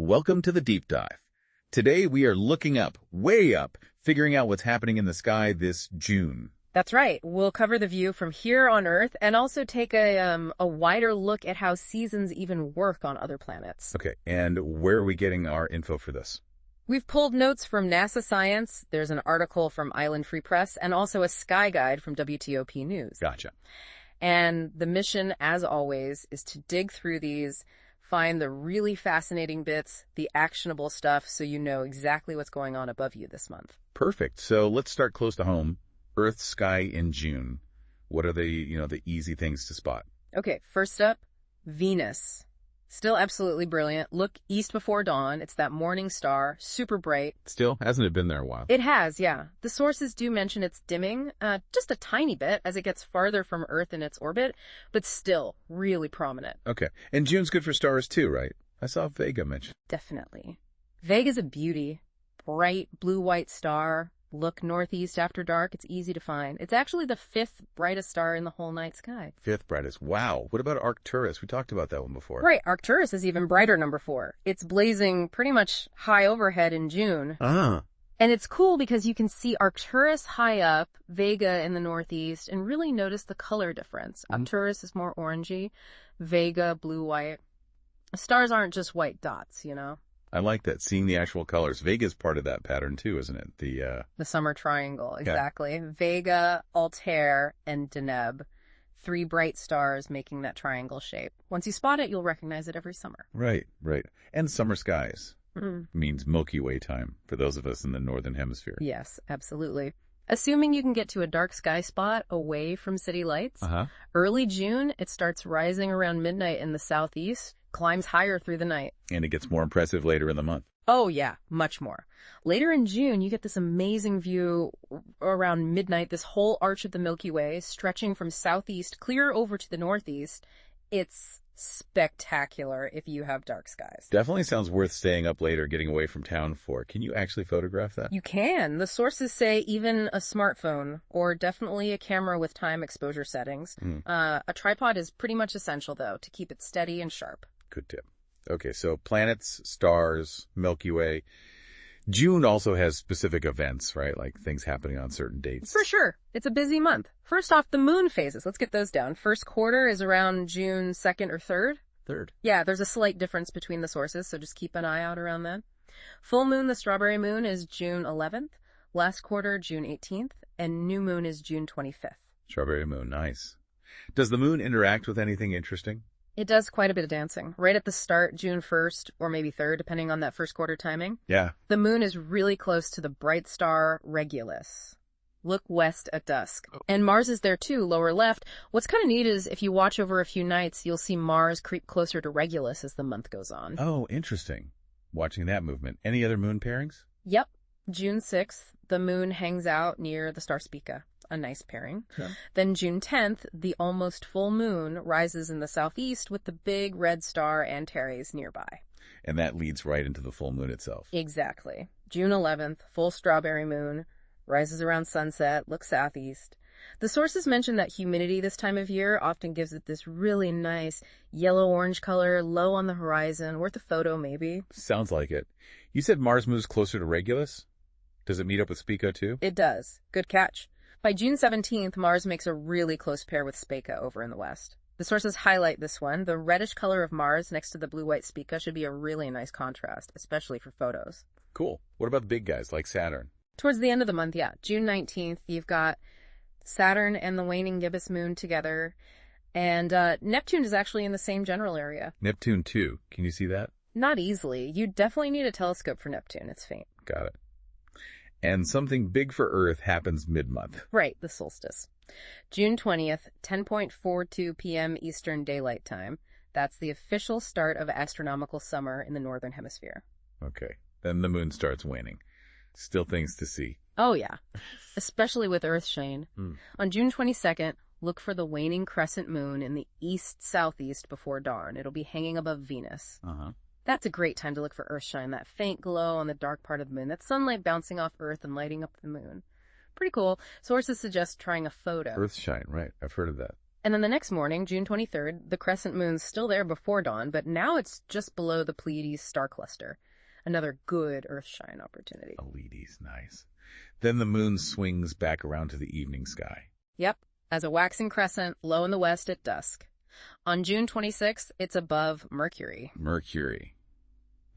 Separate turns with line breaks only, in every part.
Welcome to the Deep Dive. Today we are looking up, way up, figuring out what's happening in the sky this June.
That's right. We'll cover the view from here on Earth and also take a wider look at how seasons even work on other planets.
Okay, and where are we getting our info for this?
We've pulled notes from NASA Science, there's an article from Island Free Press, and also a sky guide from WTOP News.
Gotcha.
And the mission, as always, is to dig through these, find the really fascinating bits, the actionable stuff, so you know exactly what's going on above you this month.
Perfect. So let's start close to home. Earth sky in June. What are the easy things to spot?
Okay, first up, Venus. Still absolutely brilliant. Look east before dawn. It's that morning star, super bright.
Still? Hasn't it been there a while?
It has, yeah. The sources do mention it's dimming, just a tiny bit as it gets farther from Earth in its orbit, but still really prominent.
Okay. And June's good for stars too, right? I saw Vega mentioned.
Definitely. Vega's a beauty. Bright blue-white star. Look northeast after dark. It's easy to find. It's actually the fifth brightest star in the whole night sky.
Fifth brightest. Wow. What about Arcturus? We talked about that one before.
Right. Arcturus is even brighter, number 4. It's blazing pretty much high overhead in June.
Ah.
And it's cool because you can see Arcturus high up, Vega in the northeast, and really notice the color difference. Arcturus is more orangey, Vega blue-white. Stars aren't just white dots, you know?
I like that, seeing the actual colors. Vega's part of that pattern too, isn't it?
The summer triangle, exactly. Yeah. Vega, Altair, and Deneb. 3 bright stars making that triangle shape. Once you spot it, you'll recognize it every summer.
Right, right. And summer skies means Milky Way time for those of us in the Northern Hemisphere.
Yes, absolutely. Assuming you can get to a dark sky spot away from city lights, early June, it starts rising around midnight in the southeast, climbs higher through the night.
And it gets more impressive later in the month.
Oh, yeah, much more. Later in June, you get this amazing view around midnight, this whole arch of the Milky Way stretching from southeast clear over to the northeast. It's spectacular if you have dark skies.
Definitely sounds worth staying up later, getting away from town for. Can you actually photograph that?
You can. The sources say even a smartphone or definitely a camera with time exposure settings. A tripod is pretty much essential, though, to keep it steady and sharp.
Good tip. Okay, so planets, stars, Milky Way. June also has specific events, right? Like things happening on certain dates.
For sure. It's a busy month. First off, the moon phases. Let's get those down. First quarter is around June 2nd or 3rd.
3rd.
Yeah, there's a slight difference between the sources, so just keep an eye out around then. Full moon, the strawberry moon, is June 11th. Last quarter, June 18th. And new moon is June 25th.
Strawberry moon, nice. Does the moon interact with anything interesting?
It does quite a bit of dancing. Right at the start, June 1st, or maybe 3rd, depending on that first quarter timing.
Yeah.
The moon is really close to the bright star Regulus. Look west at dusk. And Mars is there too, lower left. What's kind of neat is if you watch over a few nights, you'll see Mars creep closer to Regulus as the month goes on.
Oh, interesting. Watching that movement. Any other moon pairings?
Yep. June 6th, the moon hangs out near the star Spica. A nice pairing. Yeah. Then June 10th, the almost full moon rises in the southeast with the big red star Antares nearby.
And that leads right into the full moon itself.
Exactly. June 11th, full strawberry moon, rises around sunset, looks southeast. The sources mention that humidity this time of year often gives it this really nice yellow-orange color, low on the horizon, worth a photo maybe.
Sounds like it. You said Mars moves closer to Regulus? Does it meet up with Spica too?
It does. Good catch. By June 17th, Mars makes a really close pair with Spica over in the west. The sources highlight this one. The reddish color of Mars next to the blue-white Spica should be a really nice contrast, especially for photos.
Cool. What about the big guys like Saturn?
Towards the end of the month, yeah. June 19th, you've got Saturn and the waning gibbous moon together. And Neptune is actually in the same general area.
Neptune too. Can you see that?
Not easily. You definitely need a telescope for Neptune. It's faint.
Got it. And something big for Earth happens mid-month.
Right, the solstice. June 20th, 10:42 p.m. Eastern Daylight Time. That's the official start of astronomical summer in the Northern Hemisphere.
Okay, then the moon starts waning. Still things to see.
Oh, yeah, especially with Earthshine. On June 22nd, look for the waning crescent moon in the east-southeast before dawn. It'll be hanging above Venus. That's a great time to look for Earthshine, that faint glow on the dark part of the moon, that sunlight bouncing off Earth and lighting up the moon. Pretty cool. Sources suggest trying a photo.
Earthshine, right. I've heard of that.
And then the next morning, June 23rd, the crescent moon's still there before dawn, but now it's just below the Pleiades star cluster. Another good Earthshine opportunity.
Pleiades, nice. Then the moon swings back around to the evening sky.
Yep, as a waxing crescent low in the west at dusk. On June 26th, it's above Mercury.
Mercury.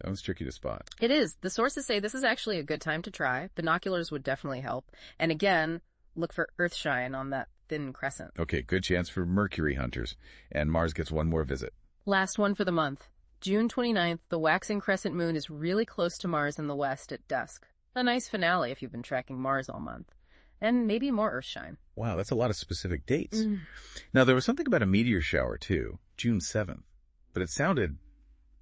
That one's tricky to spot.
It is. The sources say this is actually a good time to try. Binoculars would definitely help. And again, look for Earthshine on that thin crescent.
Okay, good chance for Mercury hunters. And Mars gets one more visit.
Last one for the month. June 29th, the waxing crescent moon is really close to Mars in the west at dusk. A nice finale if you've been tracking Mars all month. And maybe more Earthshine.
Wow, that's a lot of specific dates. Now, there was something about a meteor shower, too, June 7th. But it sounded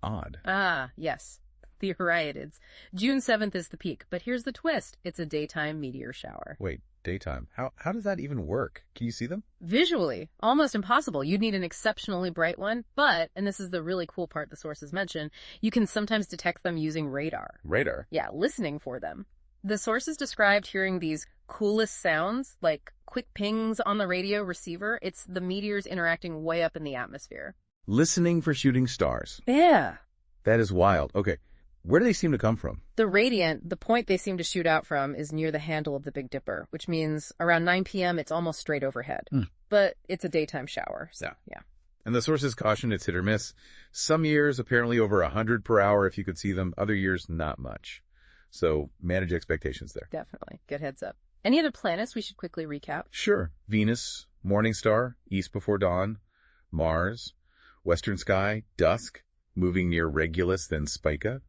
odd.
Ah, yes. The Hyriadids. June 7th is the peak, but here's the twist. It's a daytime meteor shower.
Wait, daytime. How does that even work? Can you see them?
Visually, almost impossible. You'd need an exceptionally bright one, but, and this is the really cool part the sources mention, you can sometimes detect them using radar.
Radar?
Yeah, listening for them. The sources described hearing these coolest sounds, like quick pings on the radio receiver. It's the meteors interacting way up in the atmosphere.
Listening for shooting stars.
Yeah.
That is wild. Okay, where do they seem to come from?
The radiant, the point they seem to shoot out from, is near the handle of the Big Dipper, which means around 9 p.m. it's almost straight overhead. But it's a daytime shower, so yeah.
And the sources caution it's hit or miss. Some years, apparently over 100 per hour if you could see them. Other years, not much. So manage expectations there.
Definitely. Good heads up. Any other planets we should quickly recap?
Sure. Venus, morning star, east before dawn. Mars, western sky, dusk, moving near Regulus, then Spica.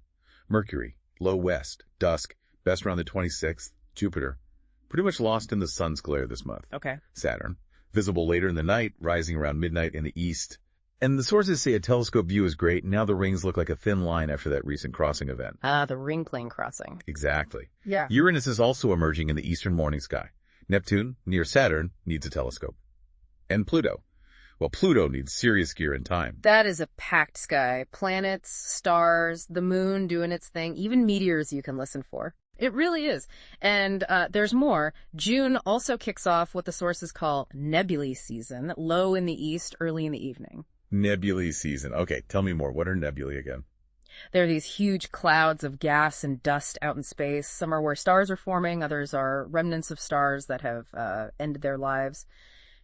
Mercury, low west, dusk, best around the 26th. Jupiter, pretty much lost in the sun's glare this month.
Okay.
Saturn, visible later in the night, rising around midnight in the east. And the sources say a telescope view is great. Now the rings look like a thin line after that recent crossing event.
Ah, the ring plane crossing.
Exactly.
Yeah.
Uranus is also emerging in the eastern morning sky. Neptune, near Saturn, needs a telescope. And Pluto. Well, Pluto needs serious gear and time.
That is a packed sky. Planets, stars, the moon doing its thing, even meteors you can listen for. It really is. And there's more. June also kicks off what the sources call nebulae season, low in the east, early in the evening.
Nebulae season. Okay, tell me more. What are nebulae again?
There are these huge clouds of gas and dust out in space. Some are where stars are forming. Others are remnants of stars that have ended their lives.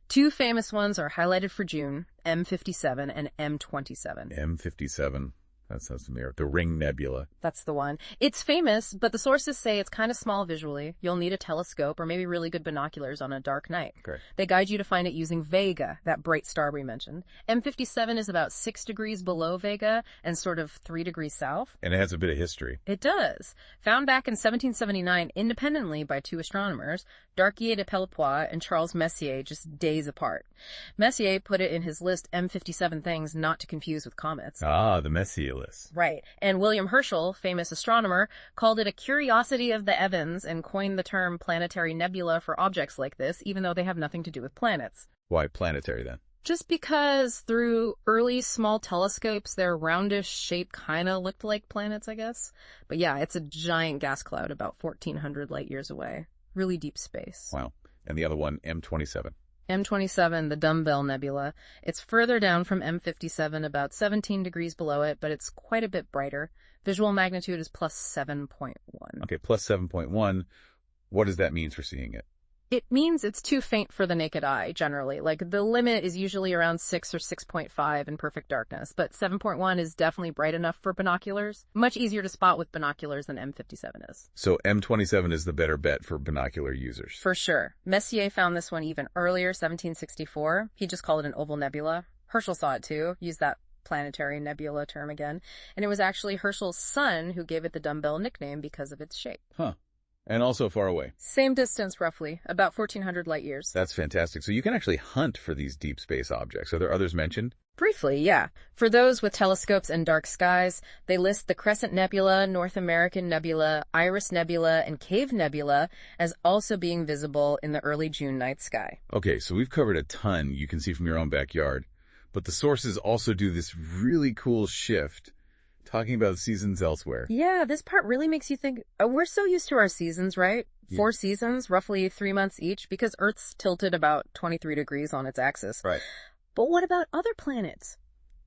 Two famous ones are highlighted for June, M57 and M27.
M57. That sounds familiar. The Ring Nebula.
That's the one. It's famous, but the sources say it's kind of small visually. You'll need a telescope or maybe really good binoculars on a dark night.
Okay.
They guide you to find it using Vega, that bright star we mentioned. M57 is about 6 degrees below Vega and sort of 3 degrees south.
And it has a bit of history.
It does. Found back in 1779 independently by two astronomers, Darquier de Pellepoix and Charles Messier, just days apart. Messier put it in his list M57 things not to confuse with comets.
Ah, the Messier list.
Right. And William Herschel, famous astronomer, called it a curiosity of the heavens and coined the term planetary nebula for objects like this, even though they have nothing to do with planets.
Why planetary then?
Just because through early small telescopes, their roundish shape kind of looked like planets, I guess. But yeah, it's a giant gas cloud about 1,400 light years away. Really deep space.
Wow. And the other one, M27.
M27, the Dumbbell Nebula. It's further down from M57, about 17 degrees below it, but it's quite a bit brighter. Visual magnitude is plus 7.1.
Okay, plus 7.1. What does that mean for seeing it?
It means it's too faint for the naked eye, generally. Like, the limit is usually around 6 or 6.5 in perfect darkness, but 7.1 is definitely bright enough for binoculars. Much easier to spot with binoculars than M57 is.
So M27 is the better bet for binocular users.
For sure. Messier found this one even earlier, 1764. He just called it an oval nebula. Herschel saw it too, used that planetary nebula term again. And it was actually Herschel's son who gave it the dumbbell nickname because of its shape.
Huh. And also far away.
Same distance, roughly, about 1,400 light years.
That's fantastic. So you can actually hunt for these deep space objects. Are there others mentioned?
Briefly, yeah. For those with telescopes and dark skies, they list the Crescent Nebula, North American Nebula, Iris Nebula, and Cave Nebula as also being visible in the early June night sky.
Okay, so we've covered a ton you can see from your own backyard. But the sources also do this really cool shift, talking about seasons elsewhere.
Yeah, this part really makes you think. We're so used to our seasons, right?
Yeah.
4 seasons, roughly 3 months each, because Earth's tilted about 23 degrees on its axis.
Right.
But what about other planets?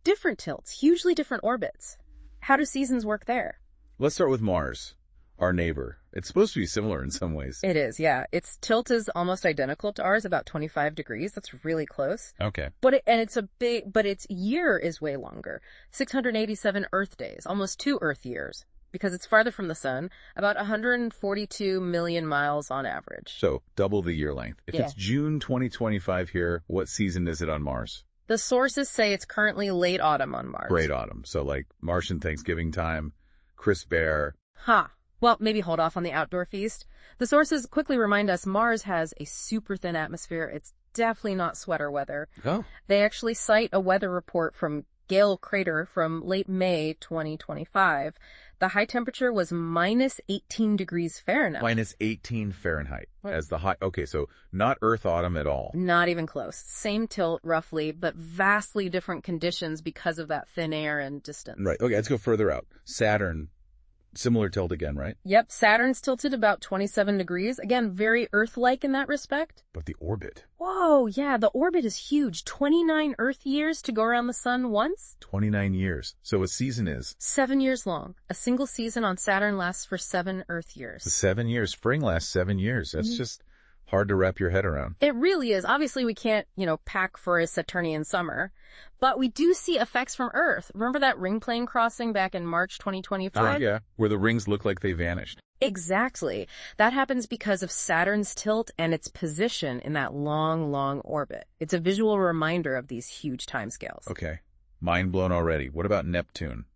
Different tilts, hugely different orbits. How do seasons work there?
Let's start with Mars, our neighbor. It's supposed to be similar in some ways.
It is, yeah. Its tilt is almost identical to ours, about 25 degrees. That's really close.
Okay.
But its year is way longer. 687 Earth days, almost 2 Earth years, because it's farther from the sun, about 142 million miles on average.
So, double the year length. If
Yeah.
it's June 2025 here, what season is it on Mars?
The sources say it's currently late autumn on Mars.
Great autumn. So, like Martian Thanksgiving time, crisp air.
Huh. Well, maybe hold off on the outdoor feast. The sources quickly remind us Mars has a super thin atmosphere. It's definitely not sweater weather.
Oh.
They actually cite a weather report from Gale Crater from late May 2025. The high temperature was minus 18 degrees Fahrenheit.
Minus 18 Fahrenheit
What?
as the high. Okay, so not Earth autumn at all.
Not even close. Same tilt, roughly, but vastly different conditions because of that thin air and distance.
Right. Okay, let's go further out. Saturn, similar tilt again, right?
Yep, Saturn's tilted about 27 degrees. Again, very Earth-like in that respect.
But the orbit,
Whoa, yeah, the orbit is huge. 29 Earth years to go around the sun once?
29 years. So a season is
7 years long. A single season on Saturn lasts for 7 Earth years.
7 years. Spring lasts 7 years. That's just hard to wrap your head around.
It really is. Obviously, we can't, pack for a Saturnian summer, but we do see effects from Earth. Remember that ring plane crossing back in March 2024?
Yeah, where the rings look like they vanished.
Exactly. That happens because of Saturn's tilt and its position in that long, long orbit. It's a visual reminder of these huge timescales.
Okay. Mind blown already. What about Neptune?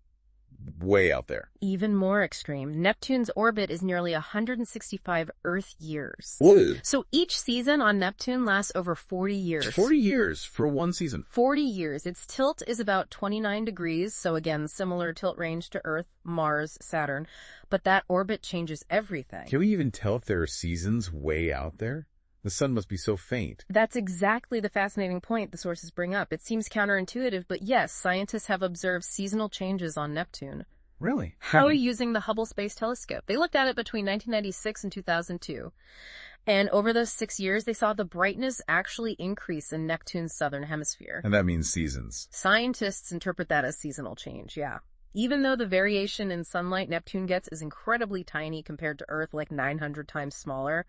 Way out there.
Even more extreme. Neptune's orbit is nearly 165 Earth years.
Whoa.
So each season on Neptune lasts over 40 years.
40 years for one season.
40 years. Its tilt is about 29 degrees, so again, similar tilt range to Earth, Mars, Saturn. But that orbit changes everything.
Can we even tell if there are seasons way out there? The sun must be so faint.
That's exactly the fascinating point the sources bring up. It seems counterintuitive, but yes, scientists have observed seasonal changes on Neptune.
Really?
How are you using the Hubble Space Telescope? They looked at it between 1996 and 2002. And over those 6 years, they saw the brightness actually increase in Neptune's southern hemisphere.
And that means seasons.
Scientists interpret that as seasonal change, yeah. Even though the variation in sunlight Neptune gets is incredibly tiny compared to Earth, like 900 times smaller,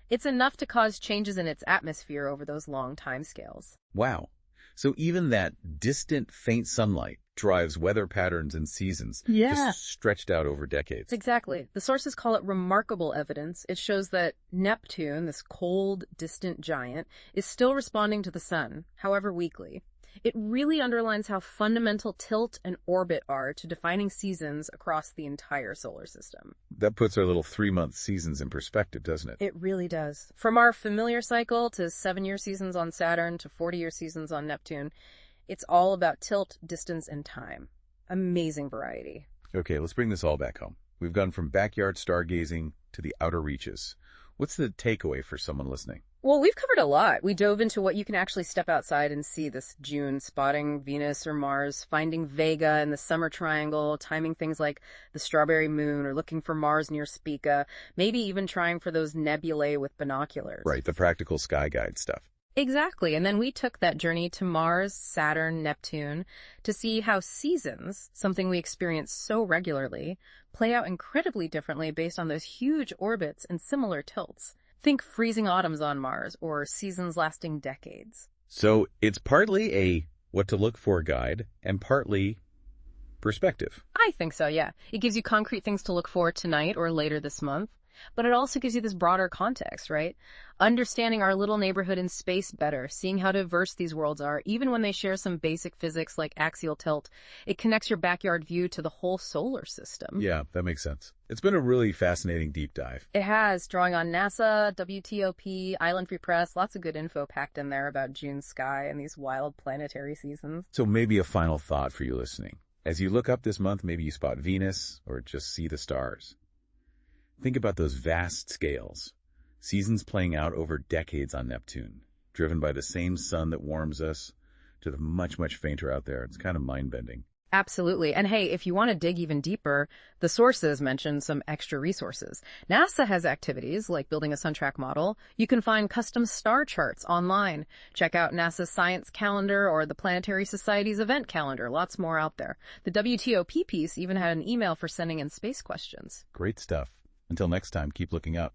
it's enough to cause changes in its atmosphere over those long timescales.
Wow. So even that distant, faint sunlight drives weather patterns and seasons.
Yeah.
Just stretched out over decades.
Exactly. The sources call it remarkable evidence. It shows that Neptune, this cold, distant giant, is still responding to the sun, however weakly. It really underlines how fundamental tilt and orbit are to defining seasons across the entire solar system.
That puts our little 3-month seasons in perspective, doesn't it?
It really does. From our familiar cycle to 7-year seasons on Saturn to 40-year seasons on Neptune, it's all about tilt, distance, and time. Amazing variety.
Okay, let's bring this all back home. We've gone from backyard stargazing to the outer reaches. What's the takeaway for someone listening?
Well, we've covered a lot. We dove into what you can actually step outside and see this June, spotting Venus or Mars, finding Vega in the summer triangle, timing things like the strawberry moon or looking for Mars near Spica, maybe even trying for those nebulae with binoculars.
Right, the practical sky guide stuff.
Exactly. And then we took that journey to Mars, Saturn, Neptune to see how seasons, something we experience so regularly, play out incredibly differently based on those huge orbits and similar tilts. Think freezing autumns on Mars or seasons lasting decades.
So it's partly a what to look for guide and partly perspective.
I think so, yeah. It gives you concrete things to look for tonight or later this month. But it also gives you this broader context, right? Understanding our little neighborhood in space better, seeing how diverse these worlds are, even when they share some basic physics like axial tilt, it connects your backyard view to the whole solar system.
Yeah, that makes sense. It's been a really fascinating deep dive.
It has, drawing on NASA, WTOP, Island Free Press, lots of good info packed in there about June's sky and these wild planetary seasons.
So maybe a final thought for you listening. As you look up this month, maybe you spot Venus or just see the stars. Think about those vast scales, seasons playing out over decades on Neptune, driven by the same sun that warms us to the much, much fainter out there. It's kind of mind-bending.
Absolutely. And hey, if you want to dig even deeper, the sources mention some extra resources. NASA has activities like building a sun track model. You can find custom star charts online. Check out NASA's science calendar or the Planetary Society's event calendar. Lots more out there. The WTOP piece even had an email for sending in space questions.
Great stuff. Until next time, keep looking up.